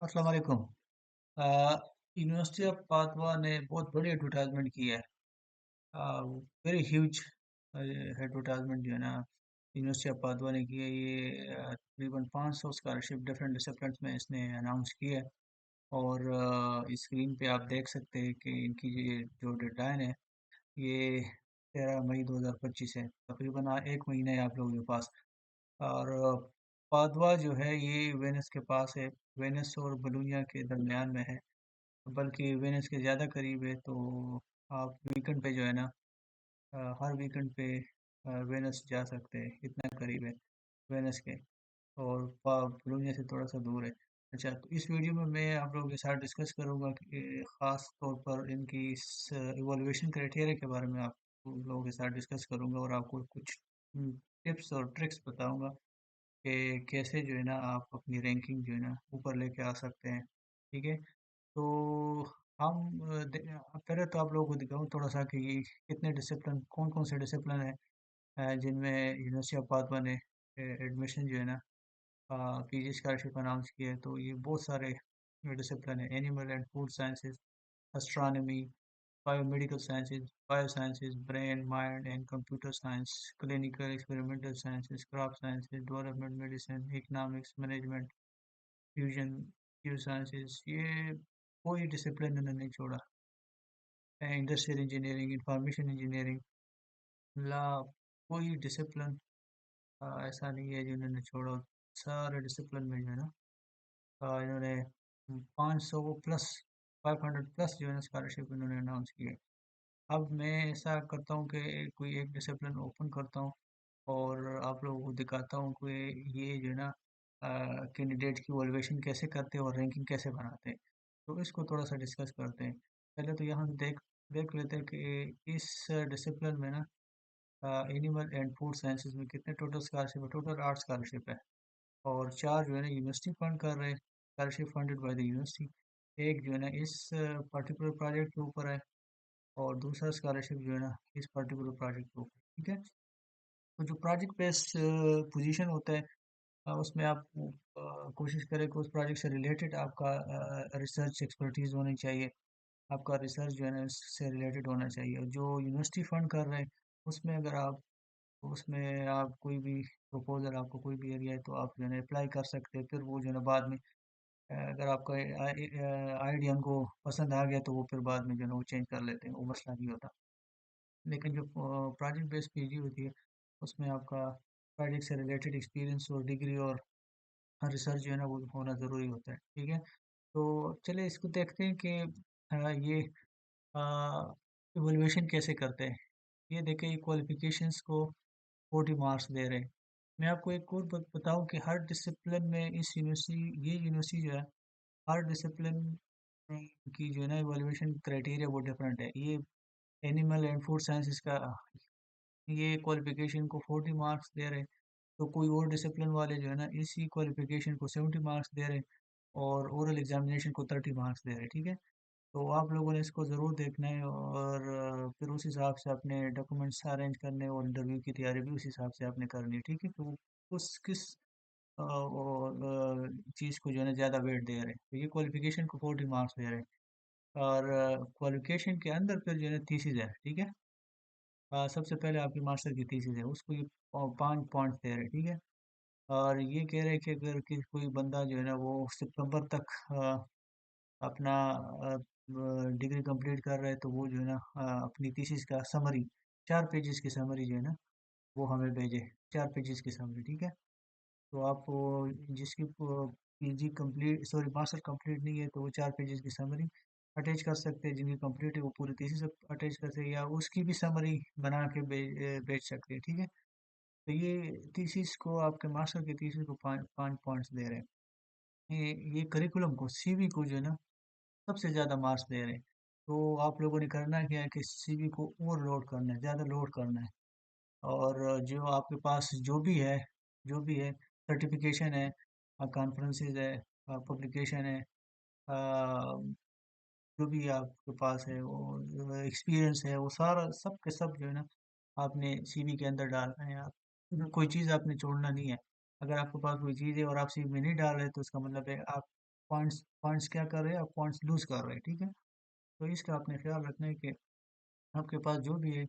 अस्सलाम वालेकुम। University of पादवा ने बहुत बड़ी एडवर्टाइजमेंट की है। वेरी ह्यूज एडवर्टाइजमेंट जो है ना यूनिवर्सिटी ऑफ पादवा ने की है। ये तकरीबन 500 स्कॉलरशिप डिफरेंट डिसिप्लिन्स में इसने अनाउंस की है। और स्क्रीन पे आप देख सकते हैं कि इनकी ये जो डेडलाइन है ये 13 मई 2025 है। तकरीबन एक महीना है आप लोगों के पास। और पादवा जो है ये वेनिस के पास है। वेनिस और बोलोनिया के दरमियान में है, बल्कि वेनिस के ज़्यादा करीब है। तो आप वीकेंड पे जो है ना हर वीकेंड पे वेनिस जा सकते हैं, इतना करीब है वेनिस के। और बोलोनिया से थोड़ा सा दूर है। अच्छा, तो इस वीडियो में मैं आप लोगों के साथ डिस्कस करूंगा कि ख़ास तौर पर इनकी इस इवोल्यूशन क्राइटेरिया के बारे में आप लोगों के साथ डिस्कस करूंगा और आपको कुछ टिप्स और ट्रिक्स बताऊंगा कि कैसे जो है ना आप अपनी रैंकिंग जो है ना ऊपर लेके आ सकते हैं। ठीक है। तो हम पहले तो आप लोगों को दिखाऊं थोड़ा सा कि ये कितने डिसिप्लिन कौन कौन से डिसिप्लिन है जिनमें यूनिवर्सिटी ऑफ पादवा ने एडमिशन जो है ना पीजी स्कॉलरशिप अनाउंस की है। तो ये बहुत सारे डिसिप्लिन है: animal and food sciences, astronomy, biomedical sciences, biosciences, brain, mind and computer science, clinical experimental sciences, craft sciences, development medicine, economics, management, fusion, sciences, ये कोई डिसिप्लिन इन्होंने नहीं छोड़ा। इंडस्ट्रियल इंजीनियरिंग, इंफॉर्मेशन इंजीनियरिंग, ला, कोई डिसिप्लिन ऐसा नहीं है जो इन्होंने छोड़ा। सारे डिसिप्लिन में जो है ना इन्होंने 500 प्लस 500 प्लस जो है ना स्कॉलरशिप इन्होंने अनाउंस की है। अब मैं ऐसा करता हूँ कि कोई एक डिसिप्लिन ओपन करता हूँ और आप लोगों को दिखाता हूँ कि ये जो है ना कैंडिडेट की वैल्यूएशन कैसे करते हैं और रैंकिंग कैसे बनाते हैं। तो इसको थोड़ा सा डिस्कस करते हैं। पहले तो यहाँ से देख देख लेते हैं कि इस डिसिप्लिन में ना एनिमल एंड फूड साइंसेज में कितने टोटल स्कॉलरशिप है। टोटल 8 स्कॉलरशिप है और 4 जो है ना यूनिवर्सिटी फंड कर रहे हैं, scholarship funded by the university. एक जो है ना इस पर्टिकुलर प्रोजेक्ट के ऊपर है और दूसरा स्कॉलरशिप जो है ना इस पर्टिकुलर प्रोजेक्ट के ऊपर। ठीक है। तो जो प्रोजेक्ट बेस्ड पोजीशन होता है उसमें आप कोशिश करें कि उस प्रोजेक्ट से रिलेटेड आपका रिसर्च एक्सपर्टीज होनी चाहिए। आपका रिसर्च जो है ना इससे रिलेटेड होना चाहिए। और जो यूनिवर्सिटी फंड कर रहे हैं उसमें अगर आप उसमें आप कोई भी प्रपोजल आपको कोई भी एरिया है तो आप जो है ना अप्लाई कर सकते हैं। फिर वो जो है ना बाद में अगर आपका आइडिया उनको पसंद आ गया तो वो फिर बाद में जो है ना वो चेंज कर लेते हैं, वो मसला नहीं होता। लेकिन जो प्रोजेक्ट बेस्ड पीजी होती है उसमें आपका प्रोजेक्ट से रिलेटेड एक्सपीरियंस और डिग्री और रिसर्च जो है ना वो होना ज़रूरी होता है। ठीक है। तो चलिए इसको देखते हैं कि ये इवोल्यूशन कैसे करते हैं। ये देखें, ये क्वालिफिकेशंस को 40 मार्क्स दे रहे हैं। मैं आपको एक और बताऊं कि हर डिसिप्लिन में इस यूनिवर्सिटी ये यूनिवर्सिटी जो है हर डिसिप्लिन की जो है ना इवोल्यूशन क्राइटेरिया वो डिफरेंट है। ये एनिमल एंड फूड साइंसेस का ये क्वालिफिकेशन को 40 मार्क्स दे रहे हैं। तो कोई और डिसिप्लिन वाले जो है ना इसी क्वालिफिकेशन को 70 मार्क्स दे रहे हैं और ओरल एग्जामिनेशन को 30 मार्क्स दे रहे हैं। ठीक है। तो आप लोगों ने इसको ज़रूर देखना है और फिर उस हिसाब से अपने डॉक्यूमेंट्स अरेंज करने और इंटरव्यू की तैयारी भी उस हिसाब से आपने करनी है। ठीक है। तो उस किस चीज़ को जो है ना ज़्यादा वेट दे रहे हैं। तो ये क्वालिफिकेशन को 40 मार्क्स दे रहे हैं और क्वालिफिकेशन के अंदर फिर जो है ना थीसिस है। ठीक है। सबसे पहले आपकी मास्टर की थीसिस है, उसको ये 5 पॉइंट्स दे रहे हैं। ठीक है। और ये कह रहे हैं कि अगर कोई बंदा जो है ना वो सितंबर तक अपना डिग्री कंप्लीट कर रहा है तो वो जो है ना अपनी थीसिस का समरी 4 पेजेस की समरी जो है ना वो हमें भेजे। 4 पेजेस की समरी। ठीक है। तो आप जिसकी PG complete sorry master complete नहीं है तो वो 4 पेजेस की समरी अटैच कर सकते हैं। जिनकी कंप्लीट है वो पूरी थीसिस अटैच कर सकते हैं या उसकी भी समरी बना के भेज सकते हैं। ठीक है। तो ये थीसिस को आपके मास्टर की थीसिस को 5 पॉइंट्स दे रहे हैं। ये करिकुलम को सीवी को जो है ना सबसे ज़्यादा मार्क्स दे रहे हैं। तो आप लोगों ने करना क्या है कि सीवी को और लोड करना है, ज़्यादा लोड करना है। और जो आपके पास जो भी है सर्टिफिकेशन है, कॉन्फ्रेंसेस है, पब्लिकेशन है, जो भी आपके पास है वो एक्सपीरियंस है, वो सारा सब के सब जो है ना आपने सीवी के अंदर डालना है। आप कोई चीज़ आपने छोड़ना नहीं है। अगर आपके पास कोई चीज़ है और आप सीवी में नहीं डाल रहे तो इसका मतलब है आप पॉइंट्स पॉइंट्स क्या कर रहे हैं, आप पॉइंट्स लूज कर रहे हैं, ठीक है। तो इसका आपने ख्याल रखना है कि आपके पास जो भी है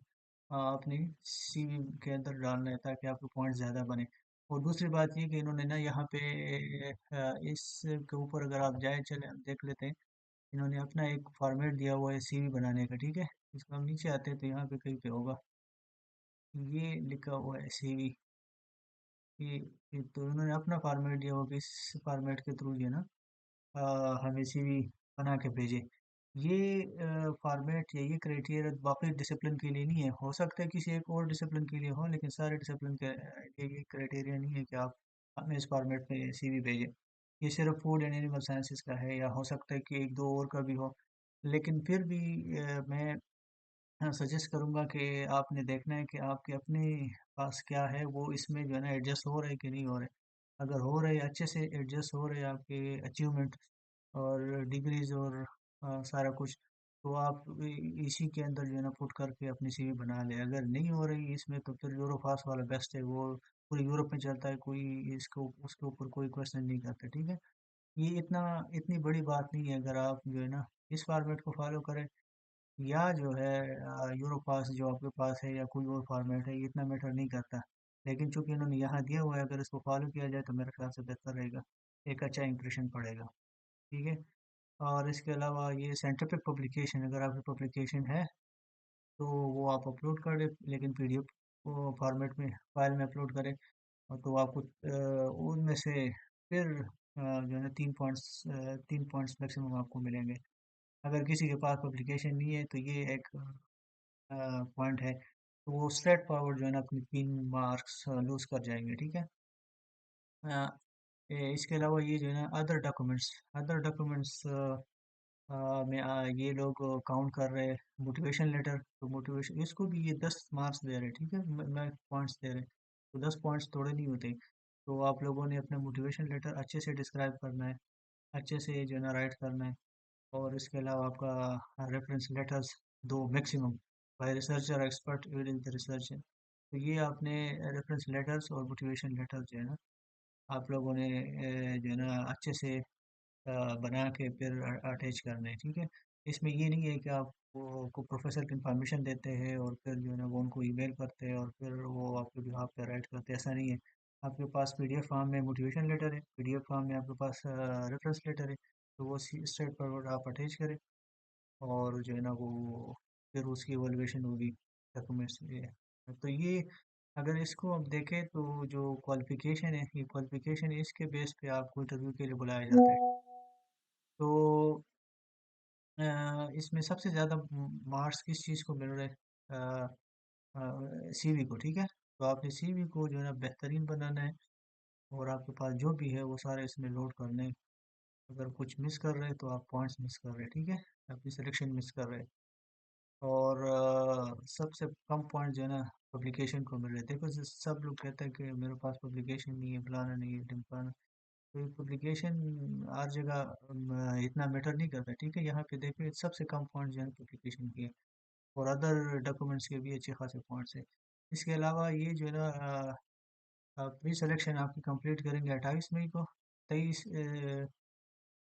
अपनी सीवी के अंदर डालना है ताकि आपके पॉइंट ज़्यादा बने। और दूसरी बात ये कि इन्होंने ना यहाँ पे इसके ऊपर अगर आप जाए चले देख लेते हैं, इन्होंने अपना एक फॉर्मेट दिया हुआ है सीवी बनाने का, ठीक है। इसको हम नीचे आते हैं तो यहाँ पे कहीं पे होगा ये लिखा हुआ है सीवी। ये तो इन्होंने अपना फॉर्मेट दिया हुआ कि इस फॉर्मेट के थ्रू जो है ना हमें सीवी बना के भेजे। ये फॉर्मेट या ये क्राइटेरिया बाकी डिसिप्लिन के लिए नहीं है। हो सकता है किसी एक और डिसिप्लिन के लिए हो, लेकिन सारे डिसिप्लिन के लिए ये क्राइटेरिया नहीं है कि आप हमें इस फॉर्मेट में सीवी भेजें। ये सिर्फ फूड एंड एनिमल साइंसेज का है, या हो सकता है कि एक दो और का भी हो। लेकिन फिर भी मैं सजेस्ट करूंगा कि आपने देखना है कि आपके अपने पास क्या है, वो इसमें जो है ना एडजस्ट हो रहा है कि नहीं हो रहा है। अगर हो रहे अच्छे से एडजस्ट हो रहे आपके अचीवमेंट और डिग्रीज और सारा कुछ, तो आप इसी के अंदर जो है ना पुट करके अपनी सीवी बना ले। अगर नहीं हो रही इसमें तो फिर यूरोपास वाला बेस्ट है, वो पूरी यूरोप में चलता है, कोई इसको उसके ऊपर कोई क्वेश्चन नहीं करता, ठीक है। ये इतनी बड़ी बात नहीं है अगर आप जो है ना इस फॉर्मेट को फॉलो करें, या जो है यूरोपास जो आपके पास है या कोई और फॉर्मेट है, ये इतना मैटर नहीं करता। लेकिन चूंकि इन्होंने यहाँ दिया हुआ है, अगर इसको फॉलो किया जाए तो मेरे ख्याल से बेहतर रहेगा, एक अच्छा इंप्रेशन पड़ेगा, ठीक है। और इसके अलावा ये साइंटिफिक पब्लिकेशन, अगर आपकी पब्लिकेशन है तो वो आप अपलोड कर दें, लेकिन पीडीएफ फॉर्मेट में फाइल में अपलोड करें। और तो आपको उनमें से फिर जो है ना 3 पॉइंट्स मैक्सिमम आपको मिलेंगे। अगर किसी के पास पब्लिकेशन नहीं है तो ये एक पॉइंट है, तो वो स्ट्रेट फॉरवर्ड जो है ना अपनी 3 मार्क्स लूज कर जाएंगे, ठीक है। अ, इसके अलावा ये जो है ना अदर डॉक्यूमेंट्स में ये लोग काउंट कर रहे हैं मोटिवेशन लेटर। तो मोटिवेशन इसको भी ये 10 मार्क्स दे रहे हैं, ठीक है, मैं पॉइंट्स दे रहे हैं। तो 10 पॉइंट्स थोड़े नहीं होते। तो आप लोगों ने अपना मोटिवेशन लेटर अच्छे से डिस्क्राइब करना है, अच्छे से जो है ना राइट करना है। और इसके अलावा आपका रेफरेंस लेटर्स दो maximum bye researcher expert with in the research. तो ये आपने रेफरेंस लेटर्स और मोटिवेशन लेटर्स जो है ना आप लोगों ने जो है ना अच्छे से बना के फिर अटैच करना है, ठीक है। इसमें ये नहीं है कि आप वो को प्रोफेसर की इंफॉर्मेशन देते हैं और फिर जो है ना वो उनको ईमेल करते हैं और फिर वो आपके बिहाफ पे राइट करते हैं, ऐसा नहीं है। आपके पास पीडीएफ फॉर्म में मोटिवेशन लेटर है, पीडीएफ फॉर्म में आपके पास रेफरेंस लेटर है, तो वो स्ट्रेट फॉरवर्ड आप अटैच करें। और जो है ना वो फिर उसकी एवोल्यूशन होगी डॉक्यूमेंट्स ये। तो ये अगर इसको आप देखें तो जो क्वालिफिकेशन है, ये क्वालिफिकेशन इसके बेस पे आपको इंटरव्यू के लिए बुलाया जाता है। तो इसमें सबसे ज़्यादा मार्क्स किस चीज़ को मिल रहे हैं, सीवी को, ठीक है। तो आपने सीवी को जो है ना बेहतरीन बनाना है, और आपके पास जो भी है वो सारे इसमें लोड करने हैं। अगर कुछ मिस कर रहे हैं तो आप पॉइंट्स मिस कर रहे हैं, ठीक है, अपनी सिलेक्शन मिस कर रहे हैं। और सबसे कम पॉइंट जो है ना पब्लिकेशन को मिल रहे हैं। देखो सब लोग कहते हैं कि मेरे पास पब्लिकेशन नहीं है, फलाना नहीं है, ढिमकाना। तो पब्लिकेशन हर जगह इतना मैटर नहीं करता, ठीक है। यहाँ पे देखिए सबसे कम पॉइंट जो है पब्लिकेशन की है, और अदर डॉक्यूमेंट्स के भी अच्छे खासे पॉइंट्स है। इसके अलावा ये जो है ना प्री सिलेक्शन आपकी कंप्लीट करेंगे 28 मई को।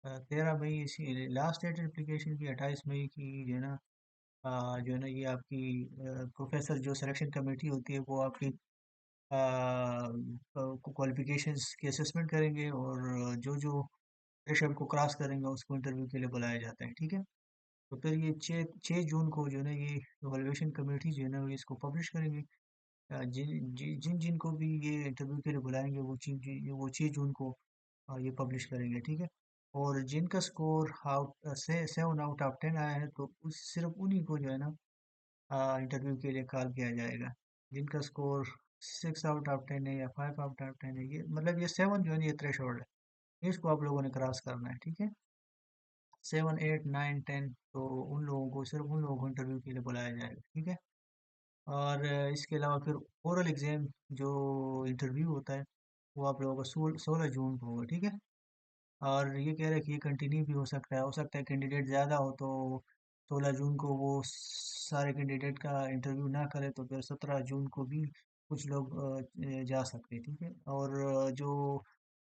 13 मई इसी लास्ट डेट एप्लीकेशन की, 28 मई की जो है ना जो है ना ये आपकी प्रोफेसर जो सिलेक्शन कमेटी होती है वो आपकी क्वालिफिकेशंस की असेसमेंट करेंगे, और जो जो थ्रेशोल्ड को क्रॉस करेंगे उसको इंटरव्यू के लिए बुलाया जाता है, ठीक है। तो फिर ये 6 जून को जो है ना ये इवैल्यूएशन कमेटी जो है ना वो इसको पब्लिश करेंगे। जिन जिन को भी ये इंटरव्यू के लिए बुलाएंगे वो 6 जून को ये पब्लिश करेंगे, ठीक है। और जिनका स्कोर आउट से 7 आउट ऑफ 10 आया है तो उस सिर्फ उन्हीं को जो है ना इंटरव्यू के लिए कॉल किया जाएगा। जिनका स्कोर 6 आउट ऑफ 10 है या 5 आउट ऑफ 10 है, ये मतलब ये 7 जो है ना ये थ्रेशोल्ड है, इसको आप लोगों ने क्रॉस करना है, ठीक है। 7, 8, 9, 10, तो उन लोगों को सिर्फ उन लोगों को इंटरव्यू के लिए बुलाया जाएगा, ठीक है। और इसके अलावा फिर ओरल एग्जाम जो इंटरव्यू होता है वो आप लोगों का 16 जून को होगा, ठीक है। और ये कह रहे हैं कि ये कंटिन्यू भी हो सकता है कैंडिडेट ज़्यादा हो तो 16 जून को वो सारे कैंडिडेट का इंटरव्यू ना करे, तो फिर 17 जून को भी कुछ लोग जा सकते हैं, ठीक है। और जो